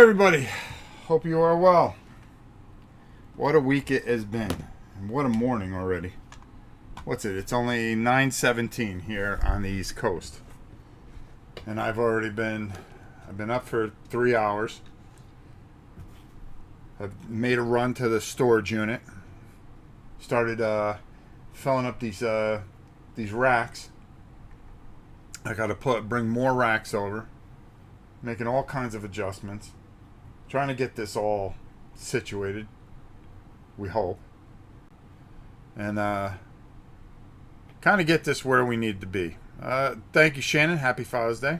everybody. Hope you are well. What a week it has been. And what a morning already. What's it? It's only 9:17 here on the East Coast. And I've been up for 3 hours. I've made a run to the storage unit. Started filling up these racks. I got to bring more racks over. Making all kinds of adjustments. Trying to get this all situated. We hope. And kind of get this where we need to be. Thank you, Shannon. Happy Father's Day.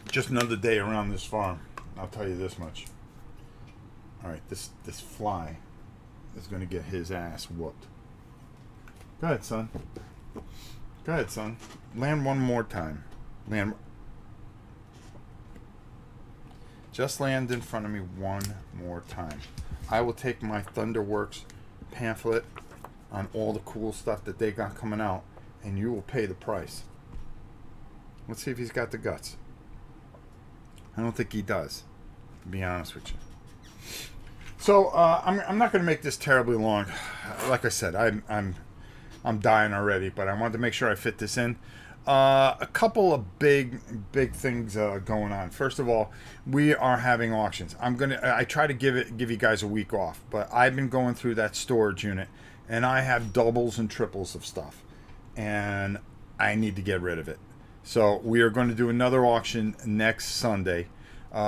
Just another day around this farm. I'll tell you this much. Alright, this fly is going to get his ass whooped. Go ahead, son. Go ahead, son. Land one more time. Land. Just land in front of me one more time. I will take my Thunderworks pamphlet on all the cool stuff that they got coming out, and you will pay the price. Let's see if he's got the guts. I don't think he does, to be honest with you. So I'm not going to make this terribly long. Like I said, I'm dying already, but I wanted to make sure I fit this in. A couple of big things going on. First of all, we are having auctions. I try to give you guys a week off, but I've been going through that storage unit, and I have doubles and triples of stuff, and I need to get rid of it. So we are going to do another auction next Sunday.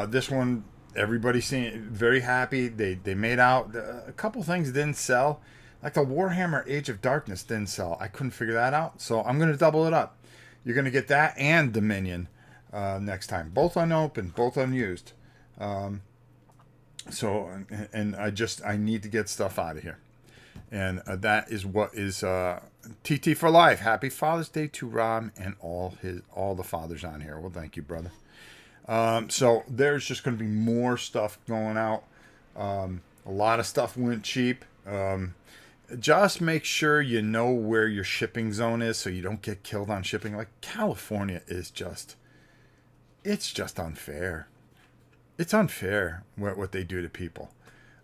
This one, everybody's seeing very happy. They made out. A couple things didn't sell. Like the Warhammer Age of Darkness didn't sell. I couldn't figure that out. So I'm going to double it up. You're going to get that and Dominion next time. Both unopened, both unused. I need to get stuff out of here. And that is what is TT for life. Happy Father's Day to Rob and all the fathers on here. Well, thank you, brother. So there's just going to be more stuff going out. A lot of stuff went cheap. Just make sure you know where your shipping zone is so you don't get killed on shipping. Like California is it's just unfair. It's unfair what they do to people.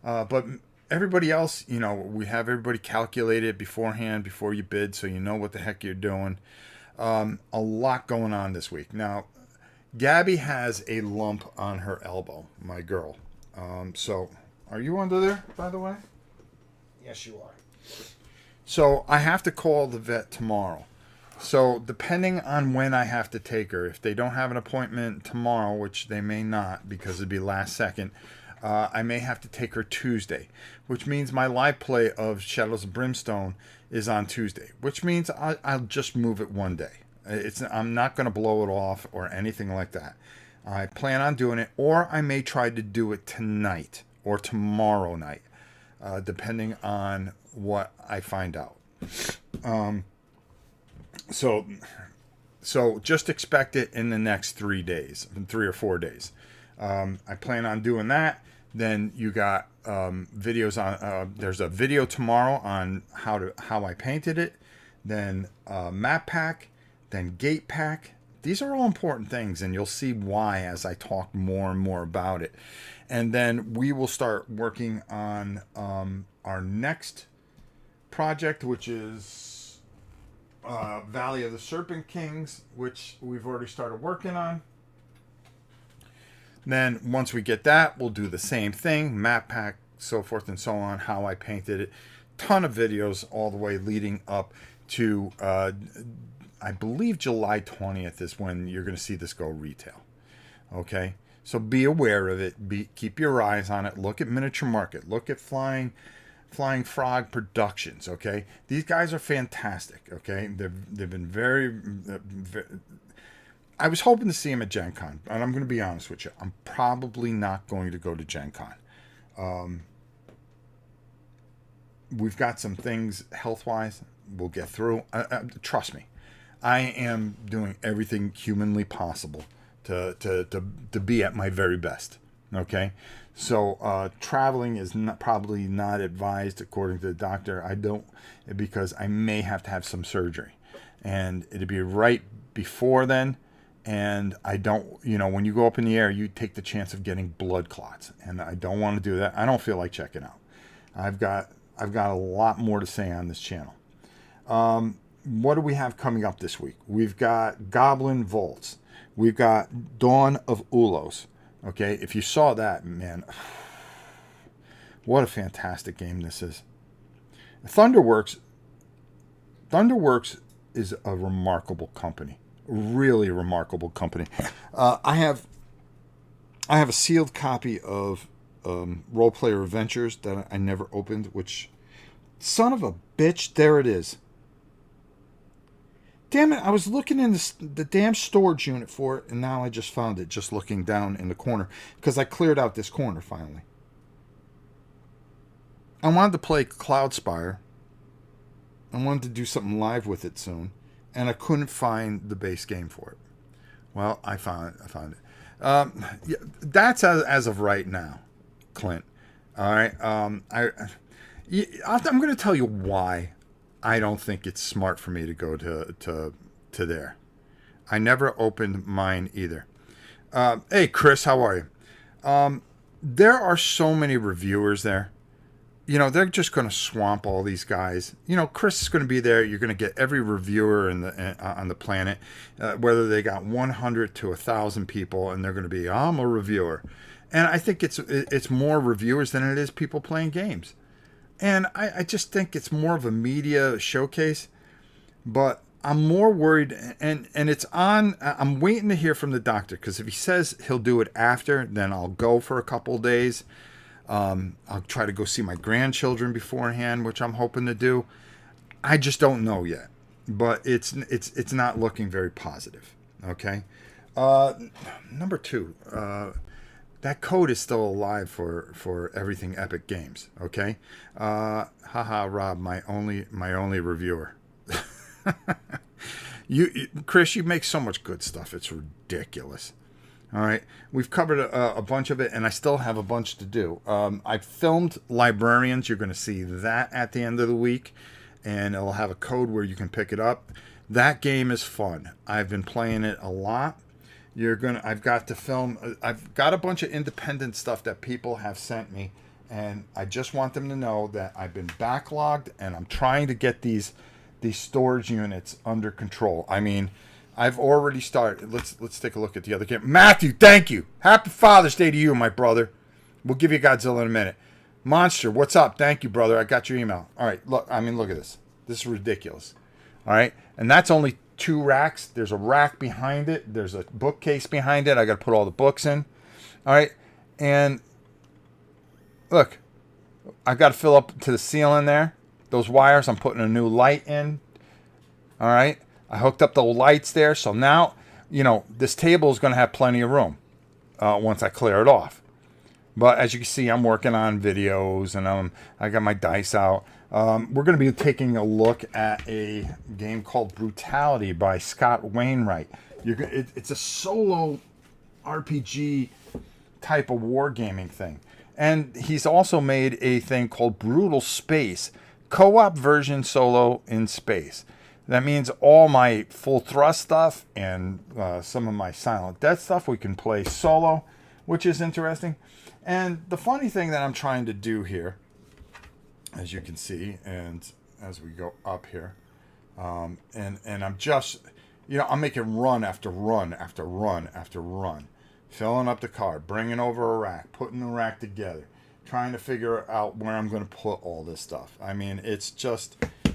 But everybody else, we have everybody calculated beforehand before you bid so you know what the heck you're doing. A lot going on this week. Now, Gabby has a lump on her elbow, my girl. So, are you under there, by the way? Yes, you are. So I have to call the vet tomorrow. So depending on when I have to take her, if they don't have an appointment tomorrow, which they may not because it'd be last second, I may have to take her Tuesday, which means my live play of Shadows of Brimstone is on Tuesday, which means I'll just move it one day. I'm not going to blow it off or anything like that. I plan on doing it, or I may try to do it tonight or tomorrow night, depending on what I find out. So just expect it in the next 3 or 4 days. I plan on doing that. Then you got videos on. There's a video tomorrow on how I painted it. Then map pack. Then gate pack. These are all important things, and you'll see why as I talk more and more about it. And then we will start working on our next project, which is Valley of the Serpent Kings, which we've already started working on. Then once we get that, we'll do the same thing, map pack, so forth and so on, how I painted it. Ton of videos all the way leading up to I believe July 20th is when you're going to see this go retail. Okay, so be aware of it. Keep your eyes on it. Look at Miniature Market. Look at Flying Frog Productions. Okay, these guys are fantastic. Okay, they've been very. I was hoping to see them at Gen Con, and I'm going to be honest with you. I'm probably not going to go to Gen Con. We've got some things health-wise we'll get through. Trust me. I am doing everything humanly possible to be at my very best. Okay, so traveling is probably not advised according to the doctor. Because I may have to have some surgery, and it'd be right before then, And I don't, when you go up in the air, you take the chance of getting blood clots, and I don't want to do that. I don't feel like checking out. I've got a lot more to say on this channel. What do we have coming up this week? We've got Goblin Vaults. We've got Dawn of Ulos. Okay, if you saw that, man, what a fantastic game this is. Thunderworks is a remarkable company. Really remarkable company. I have a sealed copy of Role Player Adventures that I never opened, which, son of a bitch, there it is. Damn it, I was looking in the damn storage unit for it, and now I just found it, just looking down in the corner, because I cleared out this corner finally. I wanted to play Cloudspire. I wanted to do something live with it soon, and I couldn't find the base game for it. Well, I found it. Yeah, that's as of right now, Clint. All right. I'm going to tell you why I don't think it's smart for me to go to there. I never opened mine either. Hey, Chris, how are you? There are so many reviewers there. They're just going to swamp all these guys. Chris is going to be there. You're going to get every reviewer on the planet, whether they got 100 to 1,000 people, and they're going to be, I'm a reviewer. And I think it's more reviewers than it is people playing games. And I just think it's more of a media showcase. But I'm more worried, and it's on. I'm waiting to hear from the doctor, because if he says he'll do it after, then I'll go for a couple days. I'll try to go see my grandchildren beforehand, which I'm hoping to do. I just don't know yet, but it's not looking very positive. Okay. Number 2, that code is still alive for everything Epic Games. Okay. Haha, Rob, my only reviewer. Chris, you make so much good stuff. It's ridiculous. All right, we've covered a bunch of it, and I still have a bunch to do. I filmed Librarians. You're going to see that at the end of the week, and it'll have a code where you can pick it up. That game is fun. I've been playing it a lot. I've got to film. I've got a bunch of independent stuff that people have sent me, and I just want them to know that I've been backlogged, and I'm trying to get these storage units under control. I mean, I've already started. Let's take a look at the other game. Matthew, thank you. Happy Father's Day to you, my brother. We'll give you Godzilla in a minute. Monster, what's up? Thank you, brother. I got your email. All right, look at this. This is ridiculous. All right, and that's only 2 racks. There's a rack behind it. There's a bookcase behind it. I got to put all the books in. All right, and look, I got to fill up to the ceiling there. Those wires, I'm putting a new light in. All right. I hooked up the lights there, so now, this table is going to have plenty of room once I clear it off. But as you can see, I'm working on videos, and I got my dice out. We're going to be taking a look at a game called Brutality by Scott Wainwright. It's a solo RPG type of wargaming thing. And he's also made a thing called Brutal Space, co-op version solo in space. That means all my full thrust stuff and some of my silent death stuff we can play solo, which is interesting. And the funny thing that I'm trying to do here, as you can see, and as we go up here, and I'm just, I'm making run after run after run after run, filling up the car, bringing over a rack, putting the rack together, trying to figure out where I'm going to put all this stuff. I mean,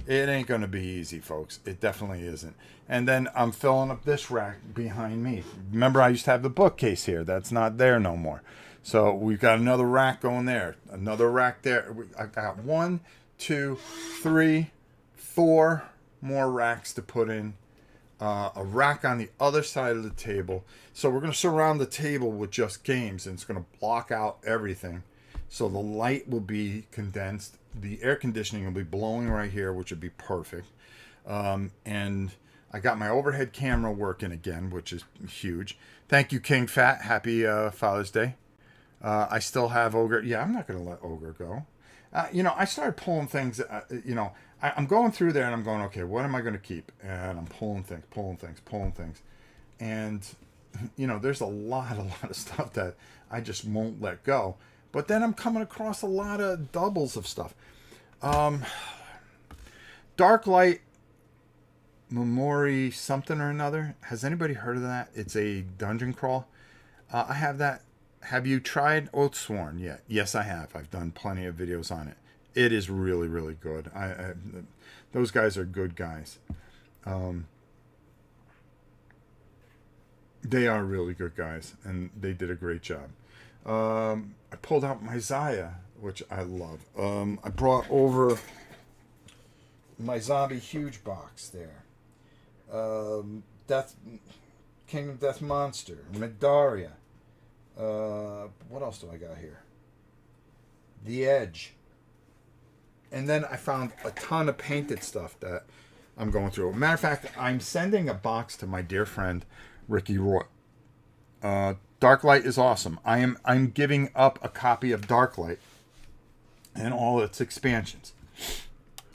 it ain't going to be easy, folks. It definitely isn't. And then I'm filling up this rack behind me. Remember, I used to have the bookcase here. That's not there no more. So we've got another rack going there. Another rack there. I got 1, 2, 3, 4 more racks to put in. A rack on the other side of the table. So we're going to surround the table with just games, and it's going to block out everything. So the light will be condensed. The air conditioning will be blowing right here, which would be perfect. And I got my overhead camera working again, which is huge. Thank you, King Fat. Happy Father's Day. I still have Ogre. Yeah, I'm not going to let Ogre go. I started pulling things, I'm going through there and I'm going, okay, what am I going to keep? And I'm pulling things. And, there's a lot of stuff that I just won't let go. But then I'm coming across a lot of doubles of stuff. Dark Light Memory something or another. Has anybody heard of that? It's a dungeon crawl. I have that. Have you tried Oathsworn yet? Yes, I have. I've done plenty of videos on it. It is really, really good. Those guys are good guys. They are really good guys, and they did a great job. I pulled out my Zaya, which I love. I brought over my zombie huge box there. Kingdom Death Monster, Middaria. What else do I got here? The Edge. And then I found a ton of painted stuff that I'm going through. Matter of fact, I'm sending a box to my dear friend Ricky Roy. Darklight is awesome. I'm giving up a copy of Darklight and all its expansions.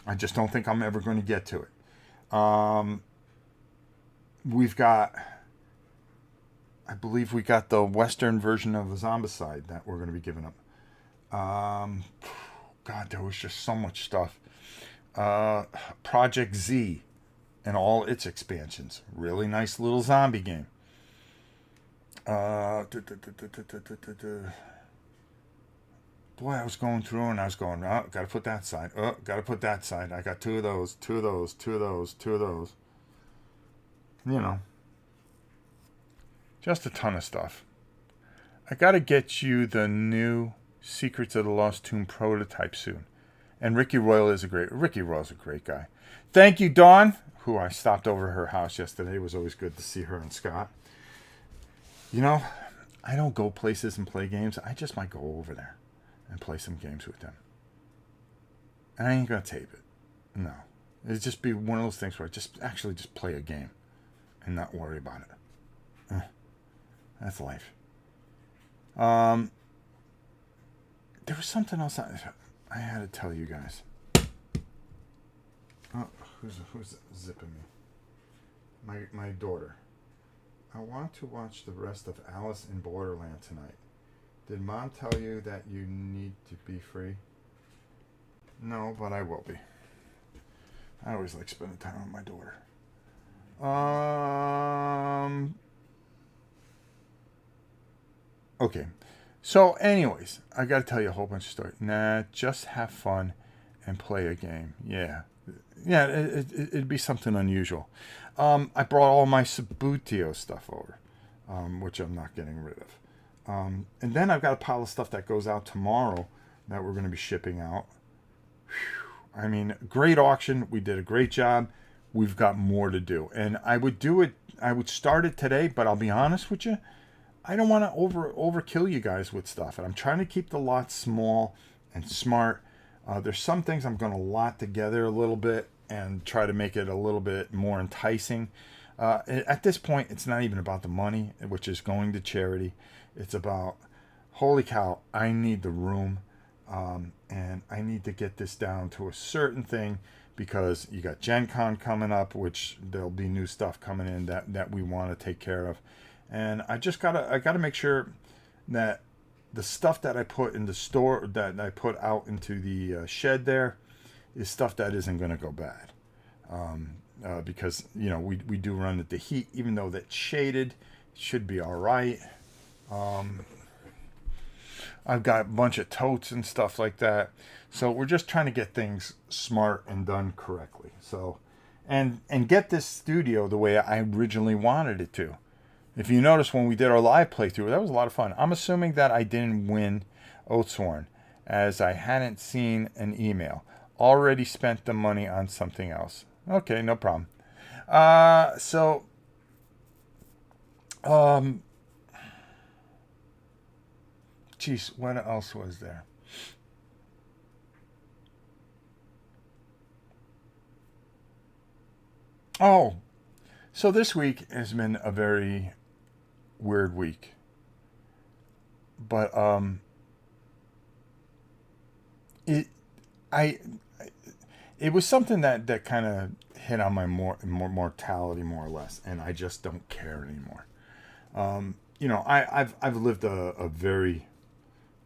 I just don't think I'm ever going to get to it. We've got, I believe we got the Western version of the Zombicide that we're going to be giving up. God, there was just so much stuff. Project Z and all its expansions. Really nice little zombie game. Boy, I was going through and I was going, oh, gotta put that side. Oh, gotta put that side. I got two of those. Just a ton of stuff. I gotta get you the new Secrets of the Lost Tomb prototype soon. And Ricky Roy's a great guy. Thank you, Dawn, who I stopped over her house yesterday. It was always good to see her and Scott. I don't go places and play games. I just might go over there and play some games with them. And I ain't gonna tape it. No. It'd just be one of those things where I just play a game and not worry about it. That's life. There was something else I had to tell you guys. Oh, who's zipping me? My daughter. I want to watch the rest of Alice in Borderland tonight. Did Mom tell you that you need to be free? No, but I will be. I always like spending time with my daughter. Okay. So, anyways, I got to tell you a whole bunch of stories. Nah, just have fun and play a game. Yeah. Yeah, it'd be something unusual. I brought all my Sabutio stuff over, which I'm not getting rid of. And then I've got a pile of stuff that goes out tomorrow that we're going to be shipping out. Whew. I mean, great auction. We did a great job. We've got more to do. And I would start it today, but I'll be honest with you. I don't want to overkill you guys with stuff. And I'm trying to keep the lot small and smart. There's some things I'm going to lot together a little bit and try to make it a little bit more enticing. At this point, it's not even about the money, which is going to charity. It's about, holy cow, I need the room. And I need to get this down to a certain thing because you got Gen Con coming up, which there'll be new stuff coming in that we want to take care of. And I gotta make sure that the stuff that I put in the store, that I put out into the shed there, is stuff that isn't going to go bad. Because, we do run at the heat, even though that's shaded, it should be all right. I've got a bunch of totes and stuff like that. So we're just trying to get things smart and done correctly. So, and get this studio the way I originally wanted it to. If you notice when we did our live playthrough, that was a lot of fun. I'm assuming that I didn't win Oathsworn, as I hadn't seen an email. Already spent the money on something else. Okay, no problem. Geez, what else was there? Oh, so this week has been a very weird week. But it was something that kind of hit on my mortality more or less, and I just don't care anymore. I've lived a very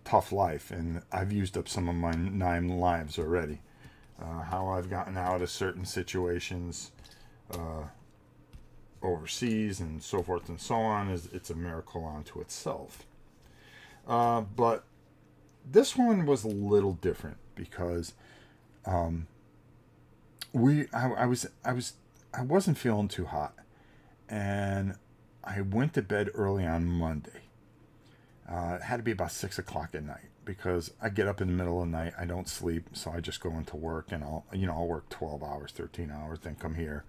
tough life, and I've used up some of my 9 lives already. How I've gotten out of certain situations overseas and so forth and so on it's a miracle unto itself. But this one was a little different because I wasn't feeling too hot, and I went to bed early on Monday. It had to be about 6 o'clock at night because I get up in the middle of the night. I don't sleep, so I just go into work, and I'll work 12 hours, 13 hours, then come here,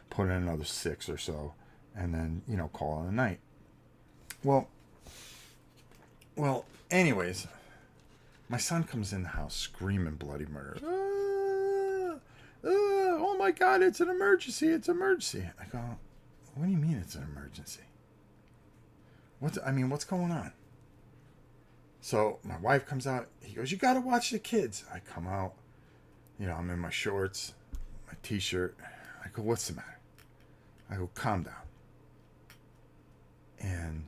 put in another 6 or so, and then call it a night. Well. Anyways, my son comes in the house screaming bloody murder. Oh my God! It's an emergency! It's an emergency! I go, what do you mean it's an emergency? What's going on? So my wife comes out. He goes, you got to watch the kids. I come out. I'm in my shorts, my t-shirt. I go, what's the matter? I go, calm down. And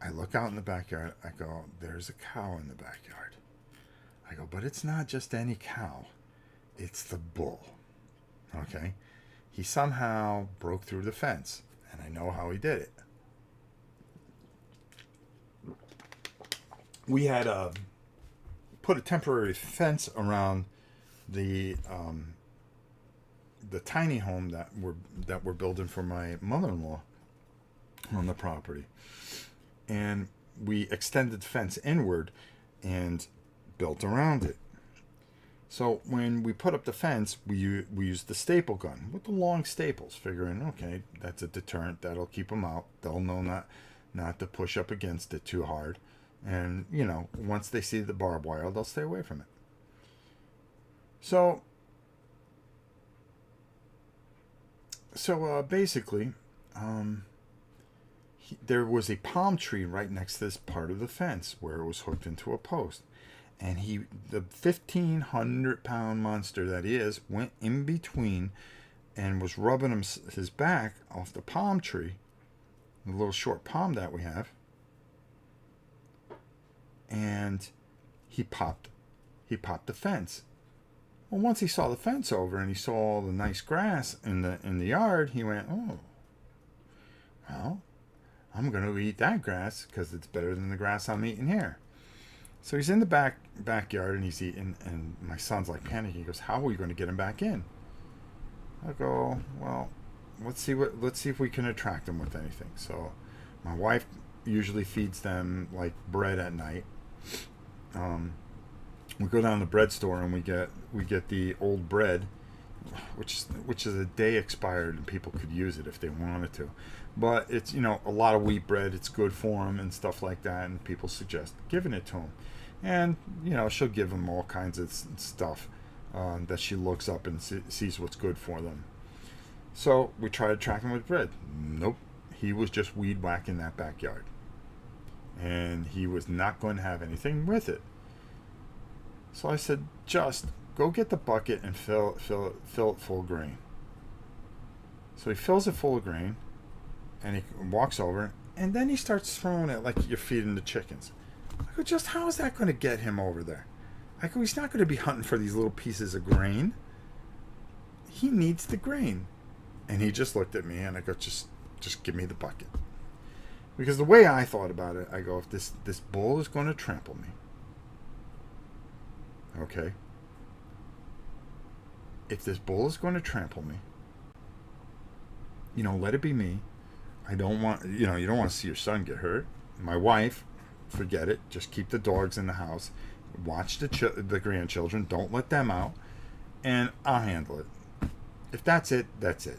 I look out in the backyard. I go, there's a cow in the backyard. I go, but it's not just any cow. It's the bull. Okay? He somehow broke through the fence, and I know how he did it. We had put a temporary fence around the tiny home that we're building for my mother-in-law on the property, and we extended the fence inward and built around it. So when we put up the fence, we used the staple gun with the long staples, figuring, okay, that's a deterrent, that'll keep them out. They'll know not to push up against it too hard. And, once they see the barbed wire, they'll stay away from it. So basically, there was a palm tree right next to this part of the fence where it was hooked into a post. And the 1,500-pound monster that he is, went in between and was rubbing his back off the palm tree, the little short palm that we have. And he popped the fence. Well, once he saw the fence over and he saw all the nice grass in the yard, he went, oh, well, I'm going to eat that grass because it's better than the grass I'm eating here. So he's in the backyard and he's eating, and my son's like panicking. He goes, how are we going to get him back in? I go, well, let's see if we can attract him with anything. So my wife usually feeds them like bread at night. We go down to the bread store and we get the old bread, which is a day expired, and people could use it if they wanted to. But it's a lot of wheat bread. It's good for them and stuff like that, and people suggest giving it to them. And she'll give them all kinds of stuff that she looks up and sees what's good for them. So we try to track him with bread. Nope, he was just weed whacking that backyard, and he was not going to have anything with it. So I said, just go get the bucket and fill it full of grain. So he fills it full of grain, and he walks over, and then he starts throwing it like you're feeding the chickens. I go, just how is that going to get him over there? I go, he's not going to be hunting for these little pieces of grain. He needs the grain. And he just looked at me, and I go, just give me the bucket. Because the way I thought about it, I go, if this bull is going to trample me, okay? If this bull is going to trample me, let it be me. I don't want, you don't want to see your son get hurt. My wife, forget it. Just keep the dogs in the house. Watch the grandchildren. Don't let them out. And I'll handle it. If that's it, that's it.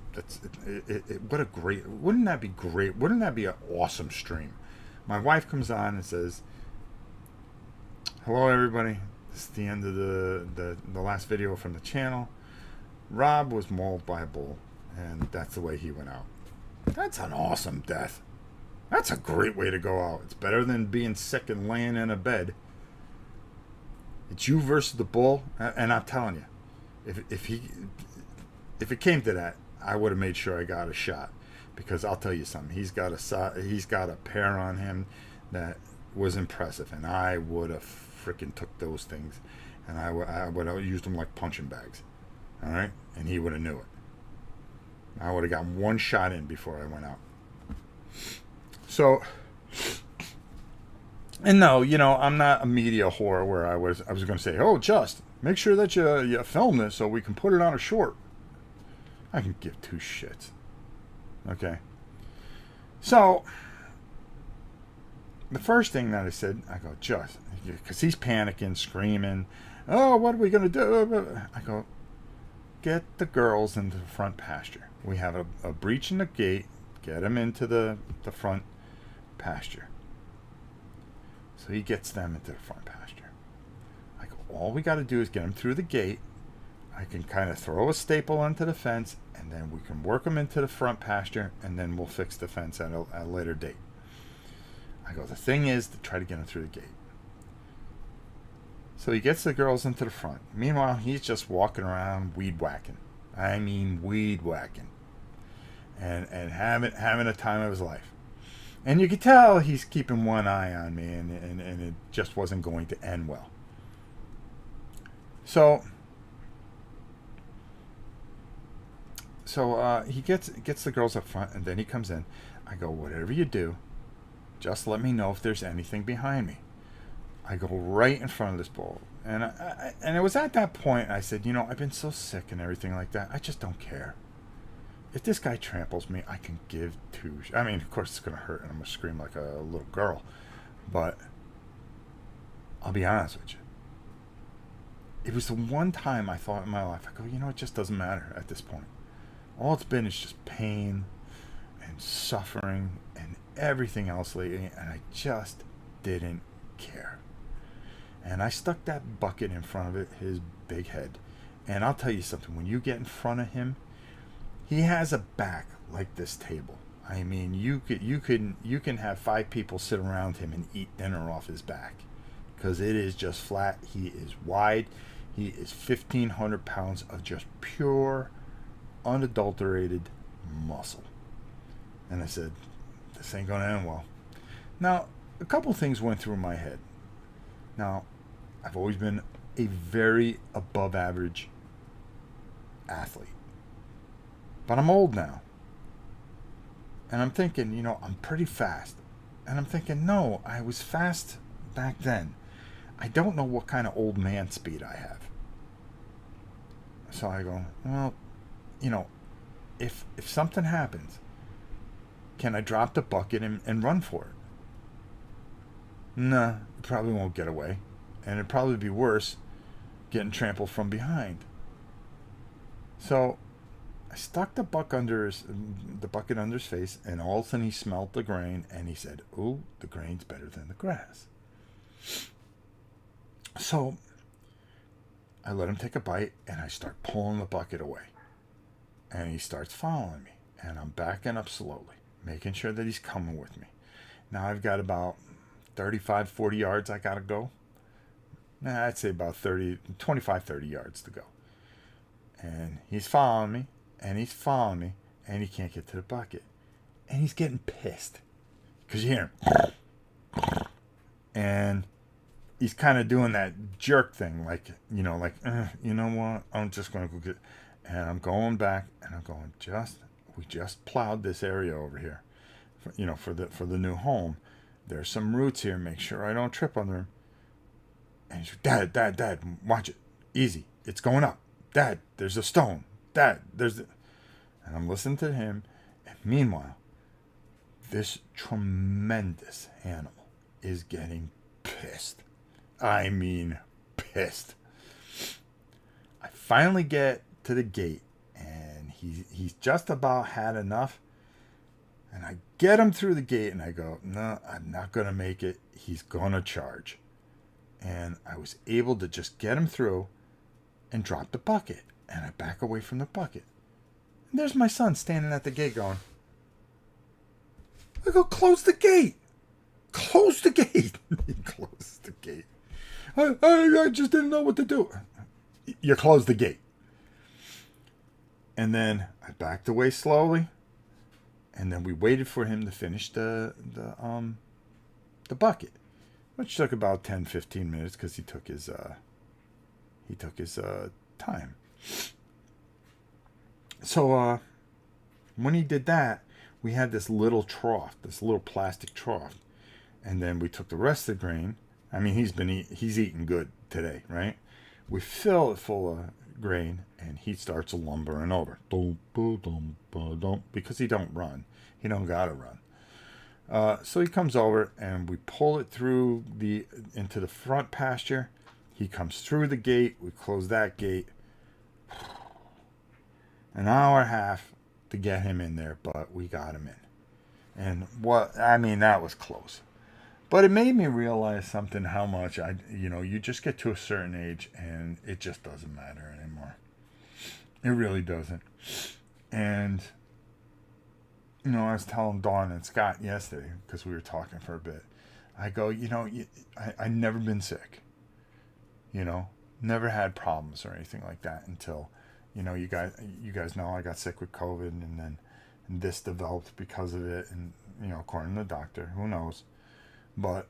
Wouldn't that be great? Wouldn't that be an awesome stream? My wife comes on and says, hello, everybody. This is the end of the last video from the channel. Rob was mauled by a bull, and that's the way he went out. That's an awesome death. That's a great way to go out. It's better than being sick and laying in a bed. It's you versus the bull, and I'm telling you, if he, if it came to that, I would have made sure I got a shot, because I'll tell you something. He's got a pair on him that was impressive, and I would have freaking took those things, and I would have used them like punching bags. All right, and he would have knew it. I would have gotten one shot in before I went out. So, and no, I'm not a media whore where I was going to say, oh, just make sure that you film this so we can put it on a short. I can give two shits. Okay. So, the first thing that I said, I go, just, because he's panicking, screaming, oh, what are we going to do? I go, get the girls into the front pasture. We have a breach in the gate. Get them into the front pasture. So he gets them into the front pasture. I go, all we got to do is get them through the gate. I can kind of throw a staple onto the fence, and then we can work them into the front pasture, and then we'll fix the fence at a later date. I go, the thing is to try to get them through the gate. So he gets the girls into the front. Meanwhile, he's just walking around weed whacking. I mean weed whacking. And having a time of his life. And you could tell he's keeping one eye on me, and it just wasn't going to end well. So he gets the girls up front, and then he comes in. I go, whatever you do, just let me know if there's anything behind me. I go right in front of this bull. And and it was at that point I said, I've been so sick and everything like that. I just don't care. If this guy tramples me, I can give two. I mean, of course it's going to hurt, and I'm going to scream like a little girl. But I'll be honest with you. It was the one time I thought in my life, I go, it just doesn't matter at this point. All it's been is just pain and suffering and everything else lately, and I just didn't care. And I stuck that bucket in front of his big head. And I'll tell you something, when you get in front of him, he has a back like this table. I mean, you can have 5 people sit around him and eat dinner off his back, because it is just flat. He is wide. He is 1,500 pounds of just pure, unadulterated muscle. And I said, this ain't gonna end well. Now, a couple things went through my head. Now, I've always been a very above average athlete. But I'm old now. And I'm thinking, I'm pretty fast. And I'm thinking, no, I was fast back then. I don't know what kind of old man speed I have. So I go, well, if something happens, can I drop the bucket and run for it? Nah, it probably won't get away. And it'd probably be worse getting trampled from behind. So I stuck the bucket under his face, and all of a sudden he smelled the grain, and he said, "Ooh, the grain's better than the grass." So I let him take a bite, and I start pulling the bucket away. And he starts following me, and I'm backing up slowly, making sure that he's coming with me. Now I've got about 35, 40 yards I gotta go. I'd say about 25, 30 yards to go. And he's following me, and he's following me, and he can't get to the bucket. And he's getting pissed, because you hear him. And he's kind of doing that jerk thing, like, you know what, I'm just going to go get, and I'm going back, and I'm going, we just plowed this area over here, for the new home. There's some roots here, make sure I don't trip on them. And he's like, Dad, watch it, easy, it's going up. Dad, there's a stone. Dad, and I'm listening to him, and meanwhile, this tremendous animal is getting pissed. I mean, pissed. I finally get to the gate, and he's just about had enough, and I get him through the gate, and I go, no, I'm not going to make it. He's going to charge. And I was able to just get him through and drop the bucket, and I back away from the bucket. And there's my son standing at the gate going, I go, close the gate. Close the gate. He closes the gate. I just didn't know what to do. You close the gate. And then I backed away slowly, and then we waited for him to finish the bucket, which took about 10-15 minutes because he took his time. So when he did that, we had this little trough, this little plastic trough, and then we took the rest of the grain. I mean, he's eating good today, right? We fill it full of grain, and he starts lumbering over, because he don't run. He don't gotta run. So he comes over, and we pull it through into the front pasture. He comes through the gate. We close that gate. An hour and a half to get him in there, but we got him in. And that was close. But it made me realize something, how much you just get to a certain age and it just doesn't matter anymore. It really doesn't. And, I was telling Dawn and Scott yesterday, because we were talking for a bit, I go, I never been sick, never had problems or anything like that until, you guys know I got sick with COVID, and then this developed because of it. And, according to the doctor, who knows? But,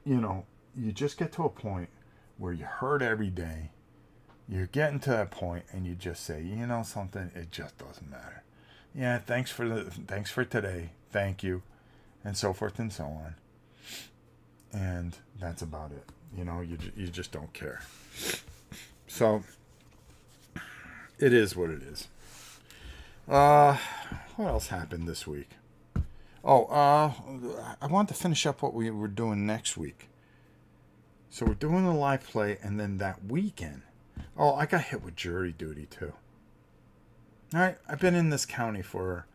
you just get to a point where you hurt every day. You're getting to that point and you just say, something, it just doesn't matter. Yeah, thanks for today. Thank you. And so forth and so on. And that's about it. You just don't care. So, it is what it is. What else happened this week? I want to finish up what we were doing next week. So we're doing the live play, and then that weekend, I got hit with jury duty too. All right, I've been in this county for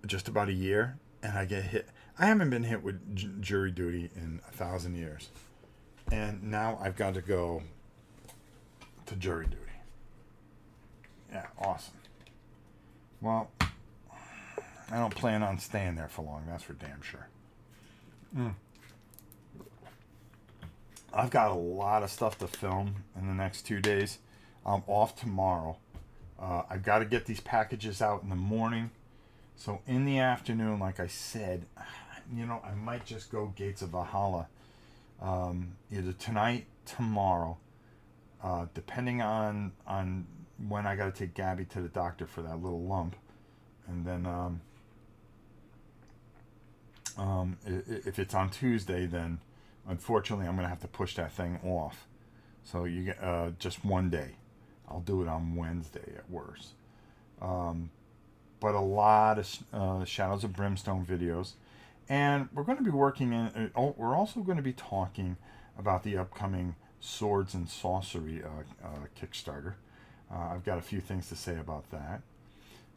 just about a year, and I get hit. I haven't been hit with jury duty in 1,000 years, and now I've got to go to jury duty. Yeah, awesome. Well, I don't plan on staying there for long. That's for damn sure. I've got a lot of stuff to film in the next 2 days. I'm off tomorrow. I've got to get these packages out in the morning. So in the afternoon, like I said, I might just go Gates of Valhalla. Either tonight, tomorrow, depending on when I got to take Gabby to the doctor for that little lump. And then if it's on Tuesday, then unfortunately I'm going to have to push that thing off. So you get just one day. I'll do it on Wednesday at worst. But a lot of Shadows of Brimstone videos. And we're going to be working in... we're also going to be talking about the upcoming Swords and Sorcery Kickstarter. I've got a few things to say about that.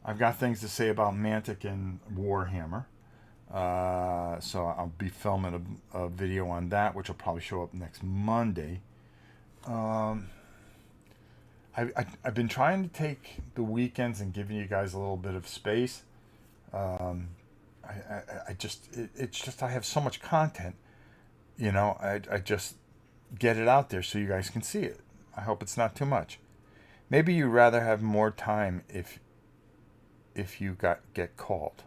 I've got things to say about Mantic and Warhammer. So I'll be filming a video on that, which will probably show up next Monday. I've been trying to take the weekends and giving you guys a little bit of space. It's just I have so much content, I just get it out there so you guys can see it. I hope it's not too much. Maybe you'd rather have more time if you get called.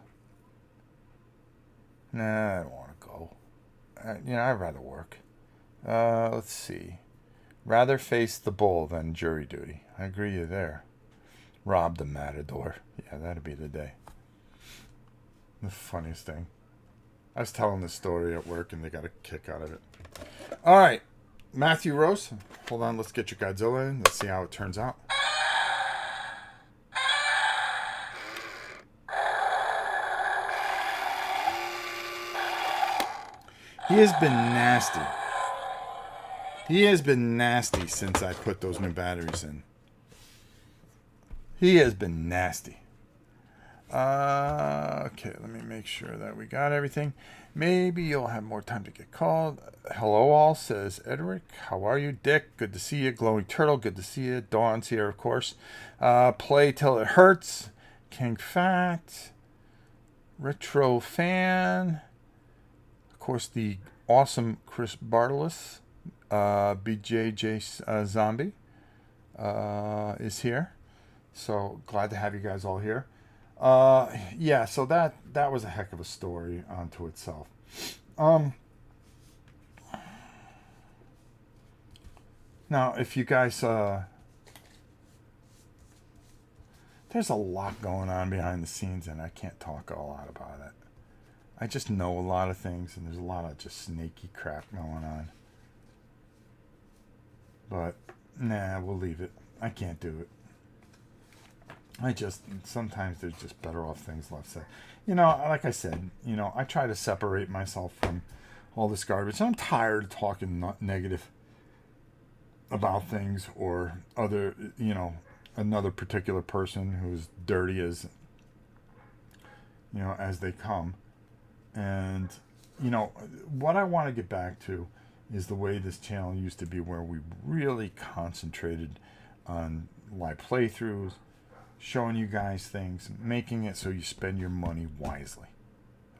Nah, I don't want to go. I'd rather work. Let's see. Rather face the bull than jury duty. I agree you there. Rob the Matador. Yeah, that'd be the day. The funniest thing. I was telling this story at work and they got a kick out of it. All right. Matthew Rose. Hold on. Let's get your Godzilla in. Let's see how it turns out. He has been nasty. He has been nasty since I put those new batteries in. He has been nasty. Okay, let me make sure that we got everything. Maybe you'll have more time to get called. Hello all, says Edric. How are you? Dick, good to see you. Glowing Turtle, good to see you. Dawn's here, of course. Play Till It Hurts. King Fat. Retro Fan. Of course, the awesome Chris Bartolus. BJJ Zombie. is here. So glad to have you guys all here. Yeah, so that was a heck of a story unto itself. Um, Now, if you guys, there's a lot going on behind the scenes, and I can't talk a lot about it. I just know a lot of things, and there's a lot of just snaky crap going on. But, nah, we'll leave it. I can't do it. Sometimes there's just better off things left said. Like I said, I try to separate myself from all this garbage. I'm tired of talking negative about things or other, another particular person who's dirty as they come. And, what I want to get back to is the way this channel used to be, where we really concentrated on live playthroughs, showing you guys things, making it so you spend your money wisely.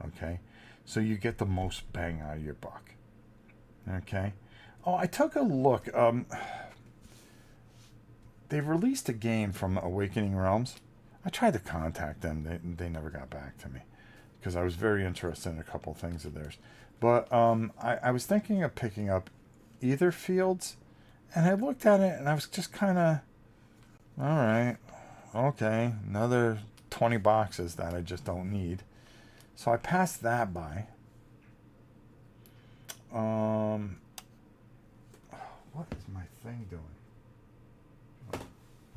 Okay? So you get the most bang out of your buck. Okay? Oh, I took a look. They've released a game from Awakening Realms. I tried to contact them. They never got back to me because I was very interested in a couple things of theirs. But I was thinking of picking up Ether Fields, and I looked at it, and I was just kind of, all right, okay, another 20 boxes that I just don't need. So I passed that by. What is my thing doing?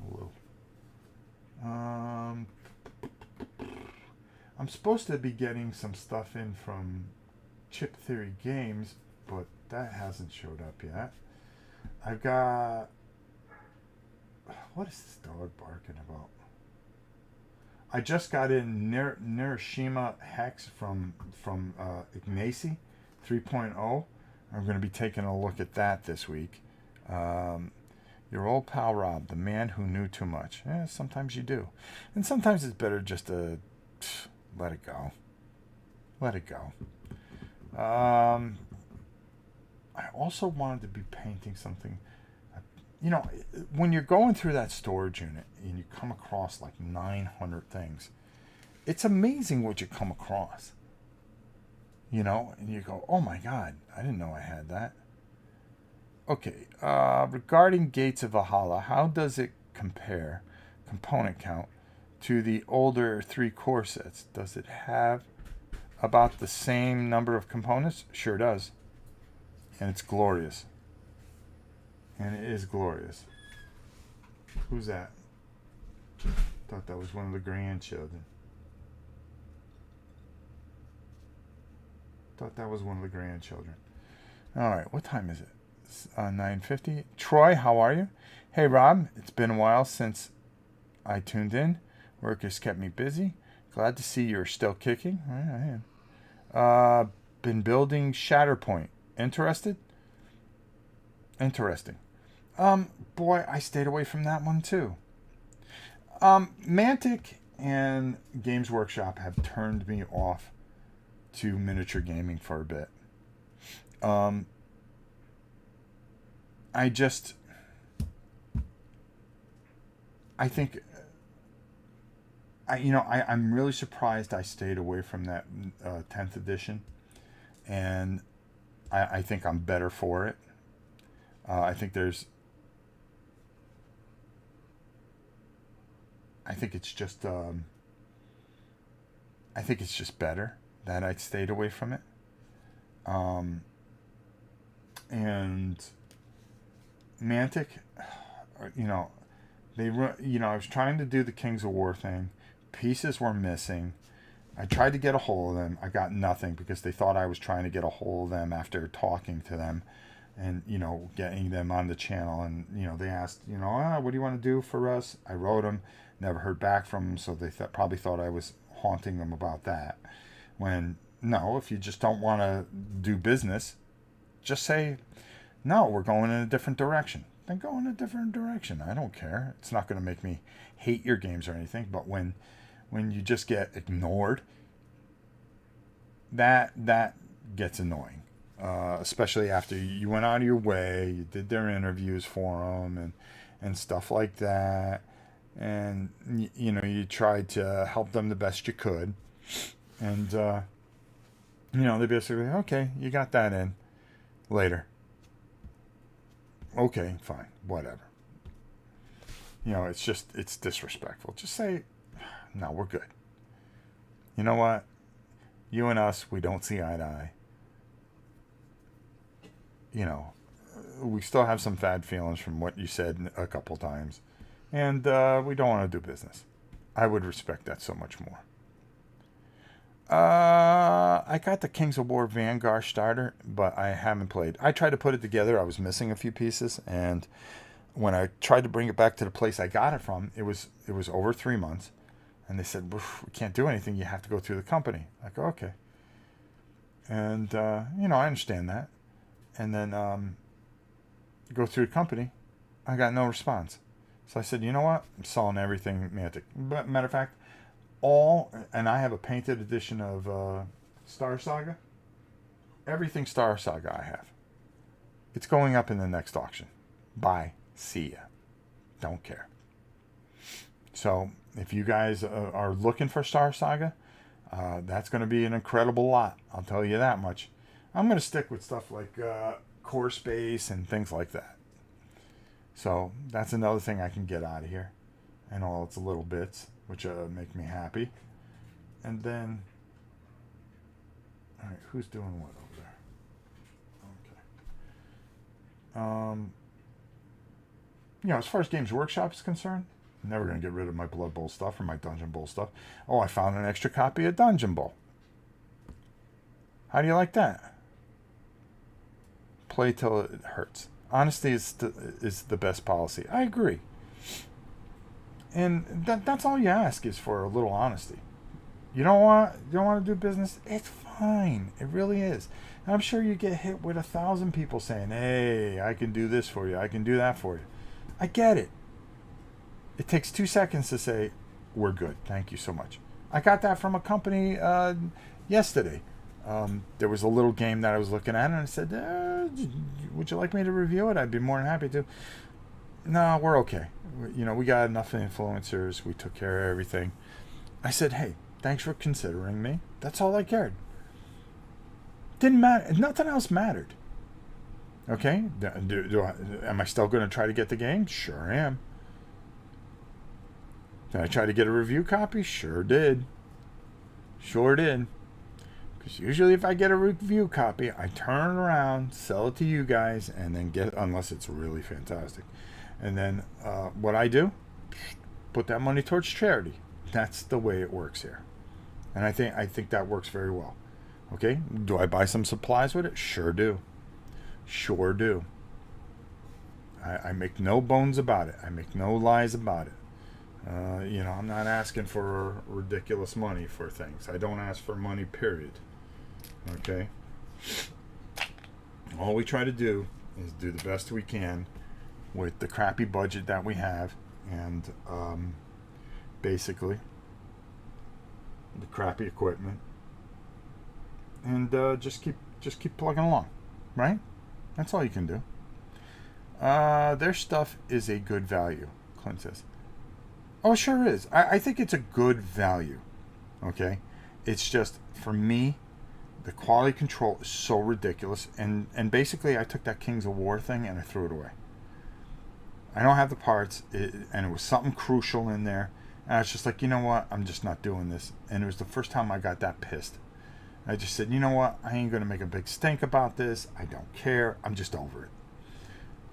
Oh, I'm supposed to be getting some stuff in from Chip Theory Games, but that hasn't showed up yet. I've got... What is this dog barking about? I just got in Nirishima Hex from Ignacy 3.0. I'm going to be taking a look at that this week. Your old pal Rob, the man who knew too much. Yeah, sometimes you do. And sometimes it's better just to let it go. Let it go. I also wanted to be painting something. When you're going through that storage unit and you come across like 900 things, it's amazing what you come across. And you go, oh my God, I didn't know I had that. Okay, regarding Gates of Valhalla, how does it compare, component count, to the older 3 core sets? Does it have about the same number of components? Sure does. And it's glorious. And it is glorious. Who's that? Thought that was one of the grandchildren. All right, what time is it? 9:50. Troy, how are you? Hey, Rob. It's been a while since I tuned in. Work has kept me busy. Glad to see you're still kicking. I am. Been building Shatterpoint. Interested? Interesting. Boy, I stayed away from that one too. Mantic and Games Workshop have turned me off to miniature gaming for a bit. I'm really surprised I stayed away from that 10th edition, and I think I'm better for it. I think it's just better that I stayed away from it. And Mantic, I was trying to do the Kings of War thing. Pieces were missing. I tried to get a hold of them. I got nothing because they thought I was trying to get a hold of them after talking to them and, getting them on the channel. And, they asked, what do you want to do for us? I wrote them, never heard back from them. So they probably thought I was haunting them about that. When, no, if you just don't want to do business, just say, no, we're going in a different direction. Then go in a different direction. I don't care. It's not going to make me hate your games or anything. But when you just get ignored, that gets annoying. Especially after you went out of your way, you did their interviews for them, and stuff like that. And, you know, you tried to help them the best you could. And, you know, they basically, okay, you got that in later. Okay, fine, whatever. You know, it's disrespectful. Just say, no, we're good. You know what? You and us, we don't see eye to eye. You know, we still have some bad feelings from what you said a couple times. And we don't want to do business. I would respect that so much more. I got the Kings of War Vanguard starter, but I haven't played. I tried to put it together. I was missing a few pieces, and when I tried to bring it back to the place I got it from, it was over 3 months, and they said, we can't do anything. You have to go through the company. I go, okay. And, you know, I understand that. And then go through the company. I got no response. So I said, you know what? I'm selling everything Mantic. But matter of fact, and I have a painted edition of Star Saga. Everything Star Saga I have. It's going up in the next auction. Bye. See ya. Don't care. So if you guys are looking for Star Saga, that's going to be an incredible lot. I'll tell you that much. I'm going to stick with stuff like Core Space and things like that. So that's another thing I can get out of here. And all its little bits, which make me happy. And then, all right, who's doing what over there? Okay. You know, as far as Games Workshop is concerned, I'm never going to get rid of my Blood Bowl stuff or my Dungeon Bowl stuff. Oh, I found an extra copy of Dungeon Bowl. How do you like that? Play till it hurts. Honesty is the best policy. I agree. And that's all you ask is for a little honesty. You don't want to do business? It's fine. It really is. And I'm sure you get hit with 1,000 people saying, hey, I can do this for you. I can do that for you. I get it. It takes 2 seconds to say, we're good. Thank you so much. I got that from a company yesterday. There was a little game that I was looking at, and I said, would you like me to review it? I'd be more than happy to. No, we're okay. You know, we got enough influencers. We took care of everything. I said, hey, thanks for considering me. That's all I cared. Didn't matter. Nothing else mattered. Okay? Am I still going to try to get the game? Sure am. Did I try to get a review copy? Sure did. Sure did. Because usually if I get a review copy, I turn around, sell it to you guys, and then unless it's really fantastic. And then what I do, put that money towards charity. That's the way it works here. And I think that works very well. Okay? Do I buy some supplies with it? Sure do. Sure do. I make no bones about it. I make no lies about it. You know, I'm not asking for ridiculous money for things. I don't ask for money, period. Okay? All we try to do is do the best we can with the crappy budget that we have, and basically the crappy equipment, and just keep plugging along, right? That's all you can do. Their stuff is a good value, Clint says. Oh, it sure is. I think it's a good value. Okay? It's just, for me, the quality control is so ridiculous. And basically, I took that Kings of War thing and I threw it away. I don't have the parts, and it was something crucial in there. And I was just like, you know what? I'm just not doing this. And it was the first time I got that pissed. I just said, you know what? I ain't going to make a big stink about this. I don't care. I'm just over it.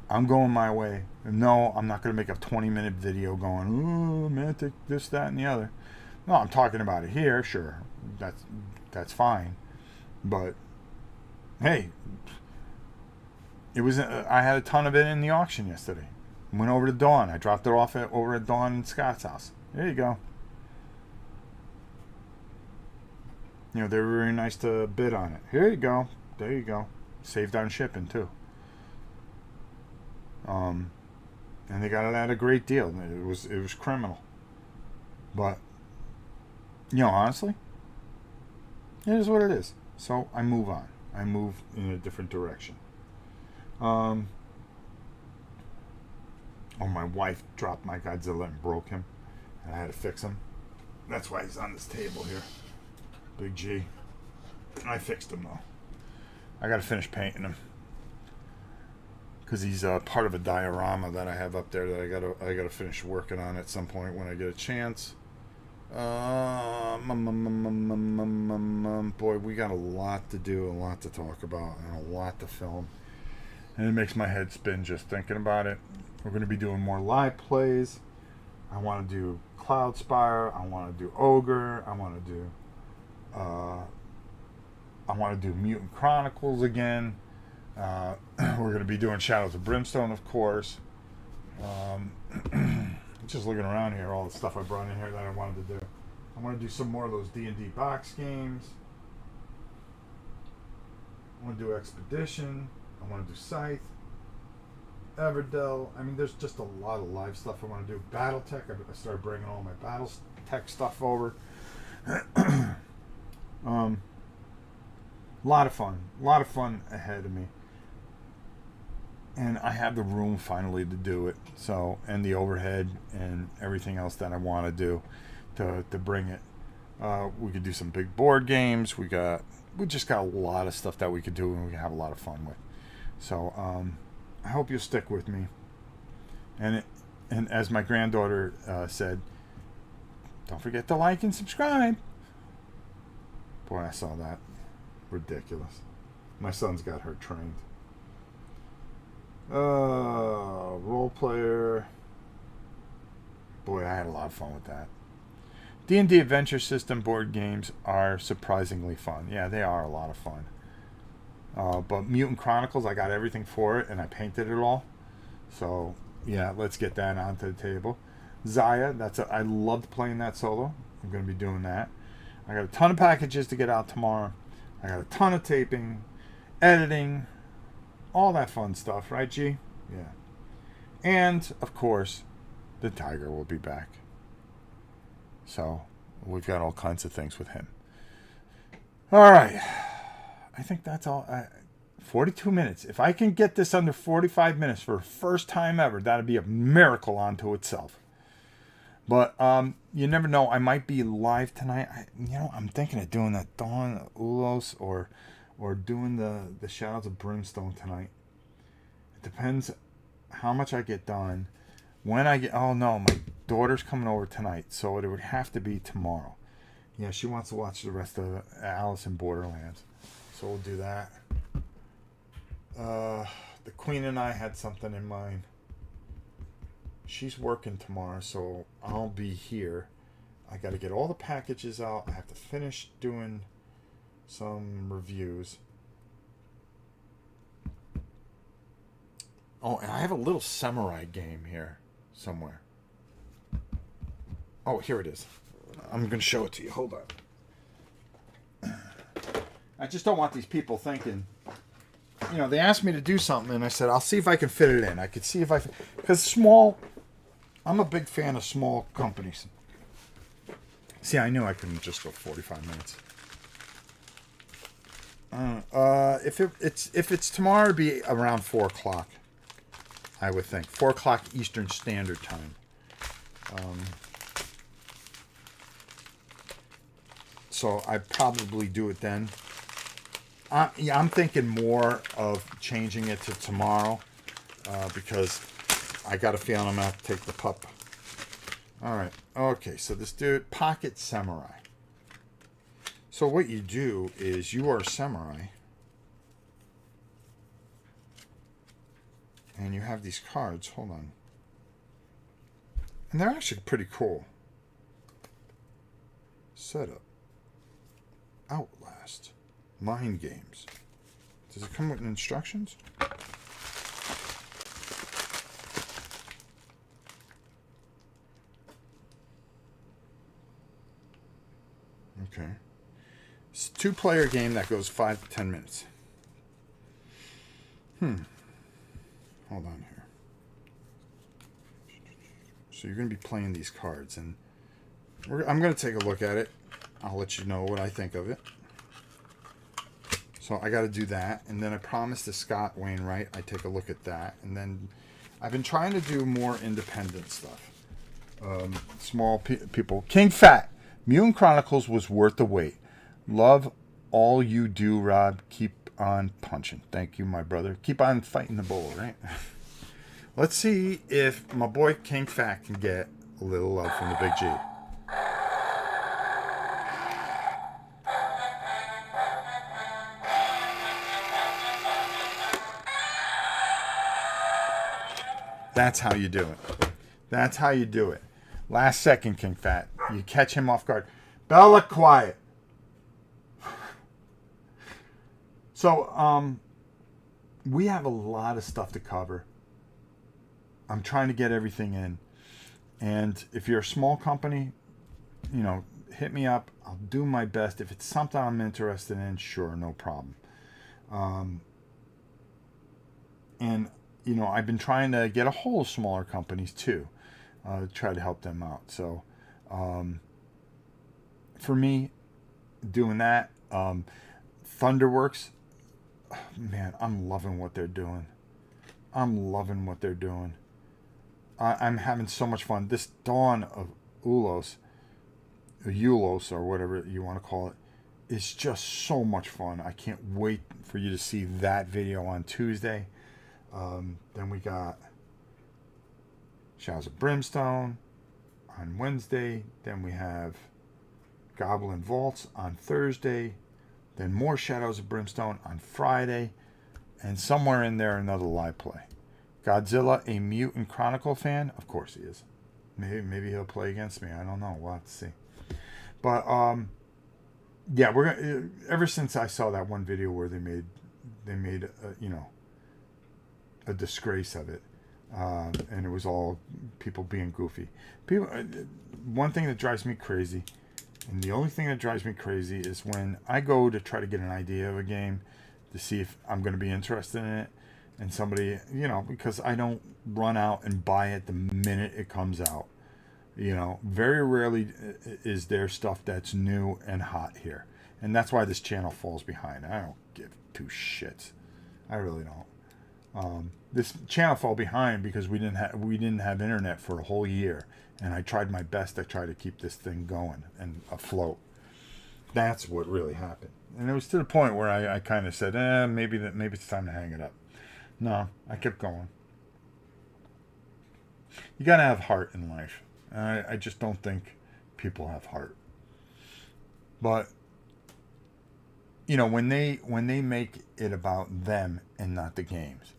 I'm going my way. No, I'm not going to make a 20-minute video going, oh, Mantic, this, that, and the other. No, I'm talking about it here. Sure, that's fine. But hey, it was. I had a ton of it in the auction yesterday. Went over to Dawn. I dropped it off over at Dawn and Scott's house. There you go. You know, they were very nice to bid on it. Here you go. There you go. Saved on shipping too. And they got it at a great deal. It was criminal. But, you know, honestly, it is what it is. So I move on. I move in a different direction. Oh, my wife dropped my Godzilla and broke him. And I had to fix him. That's why he's on this table here. Big G. I fixed him though. I gotta finish painting him. Because he's part of a diorama that I have up there that I gotta finish working on at some point when I get a chance. Boy, we got a lot to do, a lot to talk about, and a lot to film. And it makes my head spin just thinking about it. We're going to be doing more live plays. I want to do Cloudspire. I want to do Ogre. I want to do Mutant Chronicles again. We're going to be doing Shadows of Brimstone, of course. Just looking around here, all the stuff I brought in here that I wanted to do. I want to do some more of those D&D box games. I want to do Expedition. I want to do Scythe. Everdell. I mean, there's just a lot of live stuff I want to do. Battletech. I started bringing all my Battletech stuff over. Lot of fun. A lot of fun ahead of me. And I have the room finally to do it. So, and the overhead and everything else that I want to do to bring it. We could do some big board games. We just got a lot of stuff that we could do and we can have a lot of fun with. So, I hope you'll stick with me. And as my granddaughter said, don't forget to like and subscribe. Boy, I saw that. Ridiculous. My son's got her trained. Role player. Boy, I had a lot of fun with that. D&D Adventure System board games are surprisingly fun. Yeah, they are a lot of fun. But Mutant Chronicles, I got everything for it, and I painted it all. So, yeah, let's get that onto the table. Zaya, I loved playing that solo. I'm going to be doing that. I got a ton of packages to get out tomorrow. I got a ton of taping, editing, all that fun stuff, right, G? Yeah. And, of course, the Tiger will be back. So, we've got all kinds of things with him. All right. I think that's all. 42 minutes. If I can get this under 45 minutes for the first time ever, that'd be a miracle unto itself. But you never know. I might be live tonight. I'm thinking of doing that Dawn Ulos or doing the Shadows of Brimstone tonight. It depends how much I get done. When I get... Oh, no. My daughter's coming over tonight, so it would have to be tomorrow. Yeah, she wants to watch the rest of Alice in Borderlands. So we'll do that. The Queen and I had something in mind. She's working tomorrow, so I'll be here. I got to get all the packages out. I have to finish doing some reviews. Oh, and I have a little samurai game here somewhere. Oh, here it is. I'm going to show it to you. Hold on. I just don't want these people thinking, they asked me to do something, and I said, I'll see if I can fit it in. I could see if because I'm a big fan of small companies. See, I knew I couldn't just go 45 minutes. If it's tomorrow, it'd be around 4 o'clock, I would think. 4 o'clock Eastern Standard Time. So I'd probably do it then. I'm thinking more of changing it to tomorrow because I got a feeling I'm going to have to take the pup. All right. Okay, so this dude, Pocket Samurai. So what you do is you are a samurai. And you have these cards. Hold on. And they're actually pretty cool. Setup. Outlast. Mind games. Does it come with instructions? Okay. It's a 2-player game that goes 5 to 10 minutes. Hold on here. So you're going to be playing these cards, and I'm going to take a look at it. I'll let you know what I think of it. So I got to do that, and then I promised to Scott Wainwright I'd take a look at that, and then I've been trying to do more independent stuff. Small people. King Fat. Mutant Chronicles was worth the wait. Love all you do, Rob. Keep on punching. Thank you, my brother. Keep on fighting the bull, right? Let's see if my boy King Fat can get a little love from the Big G. That's how you do it. That's how you do it. Last second, King Fat. You catch him off guard. Bella, quiet. So, we have a lot of stuff to cover. I'm trying to get everything in. And if you're a small company, hit me up. I'll do my best. If it's something I'm interested in, sure, no problem. And I've been trying to get a hold of smaller companies too, try to help them out. So, for me, doing that, Thunderworks, man, I'm loving what they're doing. I'm having so much fun. This Dawn of Ulos, or whatever you want to call it, is just so much fun. I can't wait for you to see that video on Tuesday. Then we got Shadows of Brimstone on Wednesday. Then we have Goblin Vaults on Thursday. Then more Shadows of Brimstone on Friday. And somewhere in there, another live play. Godzilla, a Mutant Chronicle fan? Of course he is. Maybe he'll play against me. I don't know. We'll have to see. But, yeah, we're gonna, ever since I saw that one video where they made a disgrace of it, and it was all people being goofy. One thing that drives me crazy, and the only thing that drives me crazy, is when I go to try to get an idea of a game to see if I'm going to be interested in it, and somebody, because I don't run out and buy it the minute it comes out. Very rarely is there stuff that's new and hot here. And that's why this channel falls behind. I don't give two shits. I really don't. This channel fell behind because we didn't have internet for a whole year, and I tried my best to try to keep this thing going and afloat. That's what really happened. And it was to the point where I kind of said, maybe it's time to hang it up. No, I kept going. You gotta have heart in life. I just don't think people have heart. But when they make it about them and not the games,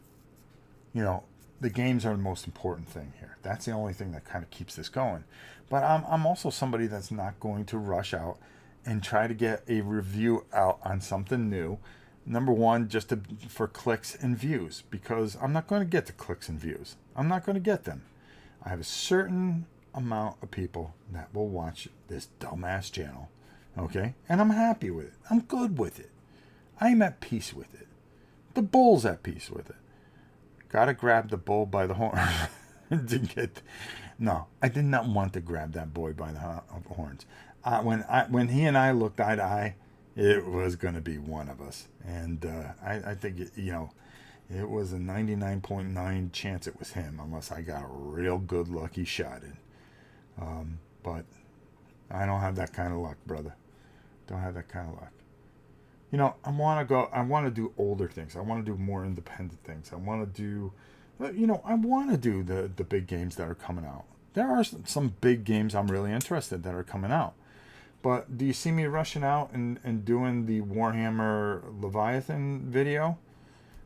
the games are the most important thing here. That's the only thing that kind of keeps this going. But I'm also somebody that's not going to rush out and try to get a review out on something new. Number one, just for clicks and views, because I'm not going to get the clicks and views. I'm not going to get them. I have a certain amount of people that will watch this dumbass channel, okay? And I'm happy with it. I'm good with it. I'm at peace with it. The bull's at peace with it. Gotta grab the bull by the horn to get. No, I did not want to grab that boy by the horns. When he and I looked eye to eye, it was going to be one of us. And I think, it was a 99.9 chance it was him, unless I got a real good lucky shot in. But I don't have that kind of luck, brother. Don't have that kind of luck. I want to do older things. I want to do more independent things. I want to do, I want to do the big games that are coming out. There are some big games I'm really interested that are coming out. But do you see me rushing out and doing the Warhammer Leviathan video?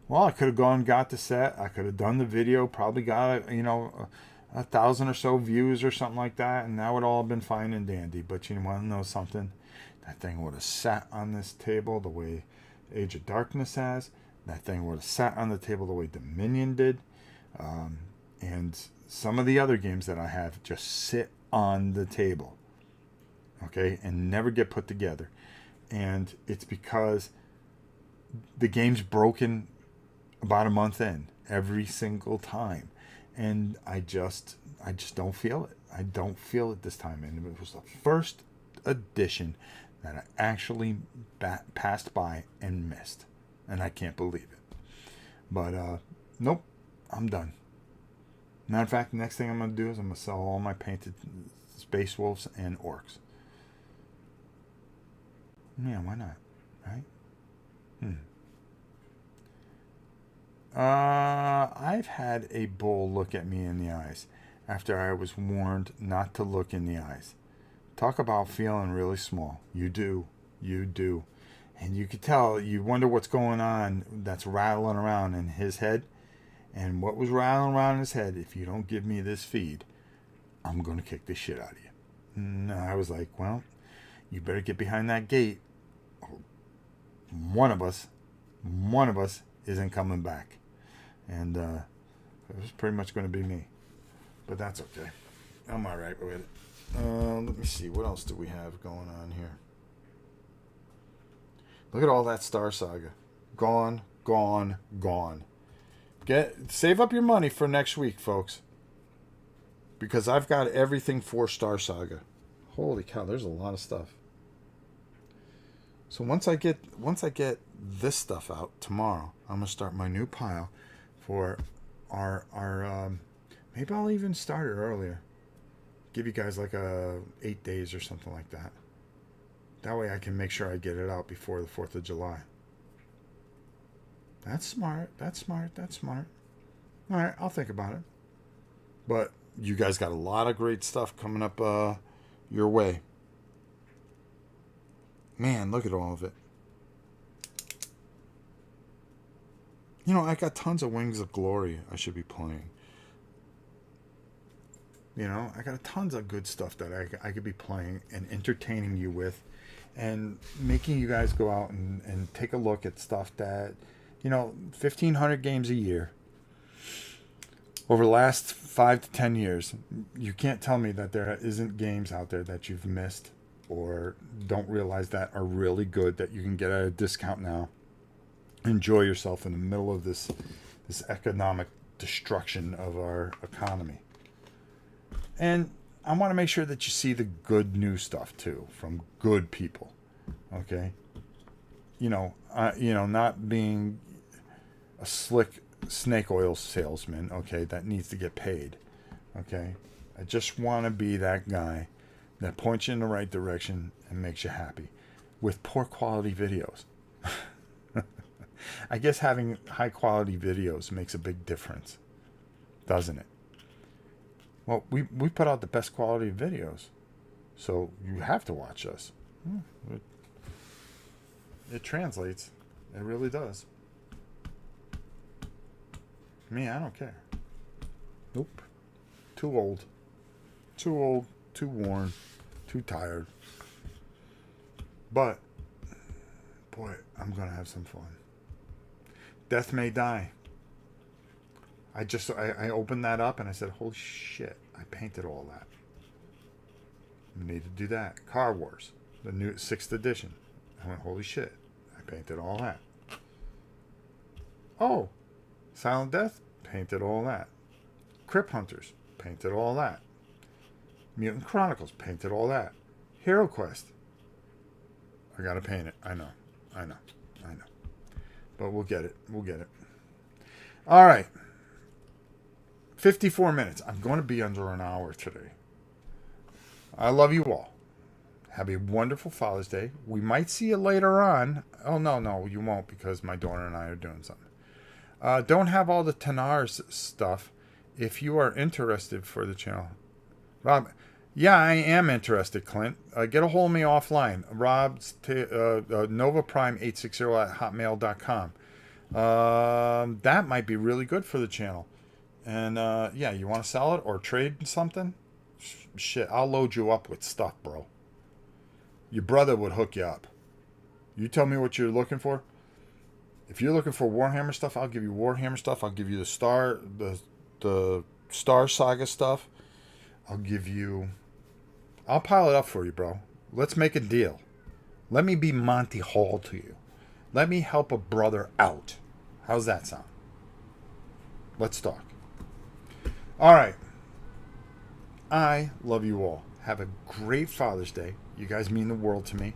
Well, I could have gone and got the set. I could have done the video, probably got, 1,000 or so views or something like that, and that would all have been fine and dandy. But you want to know something? That thing would have sat on this table the way Age of Darkness has. That thing would have sat on the table the way Dominion did. And some of the other games that I have just sit on the table. Okay? And never get put together. And it's because the game's broken about a month in every single time. And I just don't feel it. I don't feel it this time. And it was the first edition that I actually passed by and missed. And I can't believe it. But, nope, I'm done. Matter of fact, the next thing I'm going to do is I'm going to sell all my painted Space Wolves and Orcs. Yeah, why not? Right? I've had a bull look at me in the eyes after I was warned not to look in the eyes. Talk about feeling really small. You do. You do. And you could tell, you wonder what's going on that's rattling around in his head. And what was rattling around in his head, if you don't give me this feed, I'm going to kick the shit out of you. And I was like, well, you better get behind that gate. One of us isn't coming back. And it was pretty much going to be me. But that's okay. I'm all right with it. Let me see. What else do we have going on here? Look at all that Star Saga. Gone, gone, gone. Save up your money for next week, folks. Because I've got everything for Star Saga. Holy cow, there's a lot of stuff. So once I get this stuff out tomorrow, I'm gonna start my new pile for our maybe I'll even start it earlier. Give you guys like 8 days or something like that. That way I can make sure I get it out before the 4th of July. That's smart. That's smart. That's smart. All right, I'll think about it. But you guys got a lot of great stuff coming up your way. Man, look at all of it. You know, I got tons of Wings of Glory I should be playing. You know, I got tons of good stuff that I could be playing and entertaining you with and making you guys go out and take a look at stuff that, you know, 1,500 games a year. Over the last 5 to 10 years, you can't tell me that there isn't games out there that you've missed or don't realize that are really good that you can get at a discount now. Enjoy yourself in the middle of this economic destruction of our economy. And I want to make sure that you see the good new stuff too from good people. Okay? You know, not being a slick snake oil salesman, okay, that needs to get paid. Okay? I just want to be that guy that points you in the right direction and makes you happy with poor quality videos. I guess having high quality videos makes a big difference, doesn't it? Well, we put out the best quality videos, so you have to watch us. It translates. It really does. Me, I don't care. Nope. Too old. Too old. Too worn. Too tired. But, boy, I'm going to have some fun. Death May Die. I opened that up and I said, holy shit, I painted all that. I need to do that. Car Wars, the new 6th edition. I went, holy shit, I painted all that. Oh, Silent Death, painted all that. Crypt Hunters, painted all that. Mutant Chronicles, painted all that. Hero Quest, I gotta paint it. I know. But we'll get it. All right. 54 minutes. I'm going to be under an hour today. I love you all. Have a wonderful Father's Day. We might see you later on. Oh, no, you won't because my daughter and I are doing something. Don't have all the Tanar's stuff. If you are interested for the channel. Rob, yeah, I am interested, Clint. Get a hold of me offline. Rob's NovaPrime860 @hotmail.com. That might be really good for the channel. And yeah, you want to sell it or trade something? Shit, I'll load you up with stuff, bro. Your brother would hook you up. You tell me what you're looking for. If you're looking for Warhammer stuff, I'll give you Warhammer stuff. I'll give you the Star Saga stuff. I'll pile it up for you, bro. Let's make a deal. Let me be Monty Hall to you. Let me help a brother out. How's that sound? Let's talk. All right. I love you all. Have a great Father's Day. You guys mean the world to me.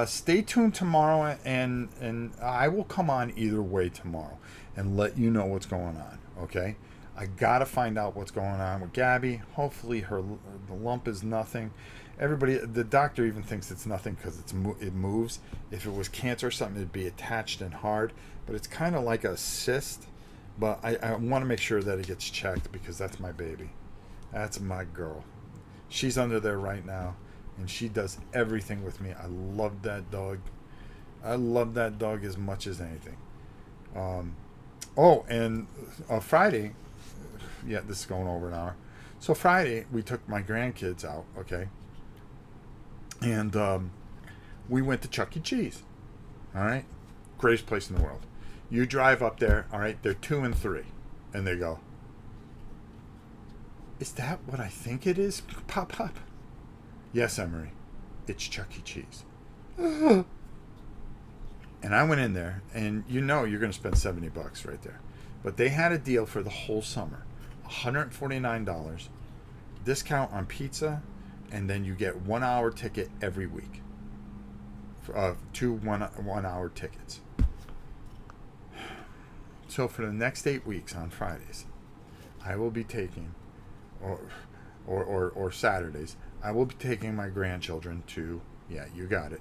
Stay tuned tomorrow, and I will come on either way tomorrow and let you know what's going on. Okay? I gotta find out what's going on with Gabby. Hopefully, the lump is nothing. Everybody, the doctor even thinks it's nothing because it moves. If it was cancer or something, it'd be attached and hard. But it's kind of like a cyst. But I want to make sure that it gets checked because that's my baby. That's my girl. She's under there right now, and she does everything with me. I love that dog. I love that dog as much as anything. And Friday, yeah, this is going over an hour. So Friday, we took my grandkids out, okay? And we went to Chuck E. Cheese, all right? Greatest place in the world. You drive up there, all right? They're 2 and 3. And they go, is that what I think it is, Pop? Yes, Emery. It's Chuck E. Cheese. And I went in there, and you know you're going to spend $70 right there. But they had a deal for the whole summer. $149, discount on pizza, and then you get 1 hour ticket every week. 2 1 hour tickets. So for the next 8 weeks on Fridays, I will be taking, or Saturdays, I will be taking my grandchildren to, yeah, you got it,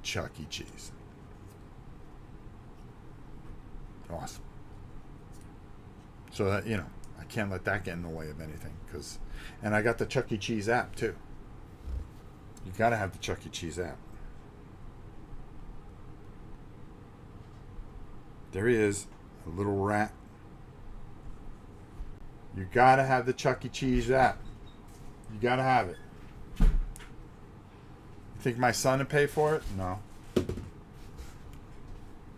Chuck E. Cheese. Awesome. So that, you know, I can't let that get in the way of anything. And I got the Chuck E. Cheese app too. You got to have the Chuck E. Cheese app. There he is, a little rat. You got to have the Chuck E. Cheese app. You got to have it. You think my son would pay for it? No.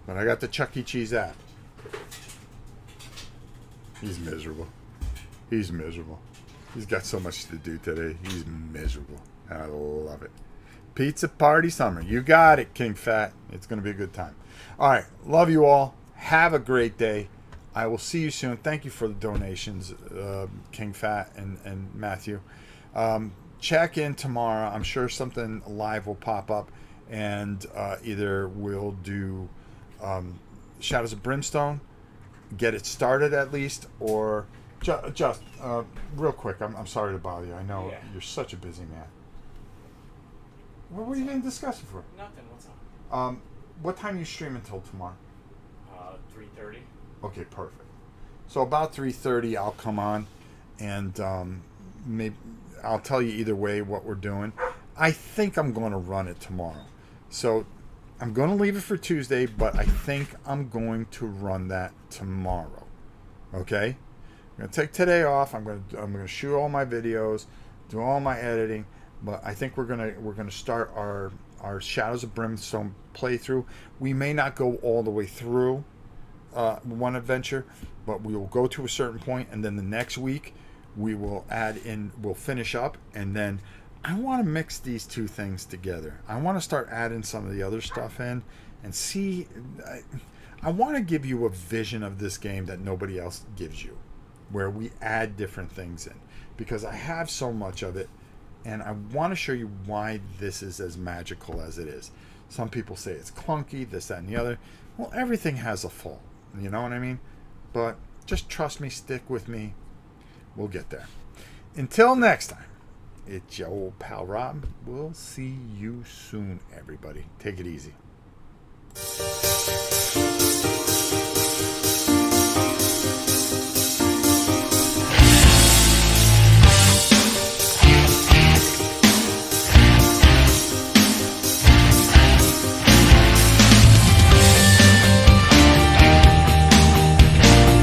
But I got the Chuck E. Cheese app. He's miserable. He's miserable. He's got so much to do today. He's miserable. I love it. Pizza party summer. You got it, King Fat. It's going to be a good time. All right. Love you all. Have a great day. I will see you soon. Thank you for the donations, King Fat and Matthew. Check in tomorrow. I'm sure something live will pop up. And either we'll do Shadows of Brimstone, get it started at least, or just real quick, I'm sorry to bother you. I know you're such a busy man. What were you going to discuss it for? Nothing. What's up? What time you stream until tomorrow? 3:30. Okay, perfect. So about 3:30, I'll come on, and maybe I'll tell you either way what we're doing. I think I'm going to run it tomorrow. So I'm going to leave it for Tuesday, but I think I'm going to run that tomorrow. Okay? I'm going to take today off. I'm going to shoot all my videos, do all my editing, but I think we're going to start our Shadows of Brimstone playthrough. We may not go all the way through one adventure, but we will go to a certain point, and then the next week we will we'll finish up, and then I want to mix these two things together. I want to start adding some of the other stuff in and see. I want to give you a vision of this game that nobody else gives you, where we add different things in, because I have so much of it, and I want to show you why this is as magical as it is. Some people say it's clunky, this, that, and the other. Well, everything has a fault. You know what I mean? But just trust me, stick with me. We'll get there. Until next time, it's your old pal Rob. We'll see you soon, everybody. Take it easy.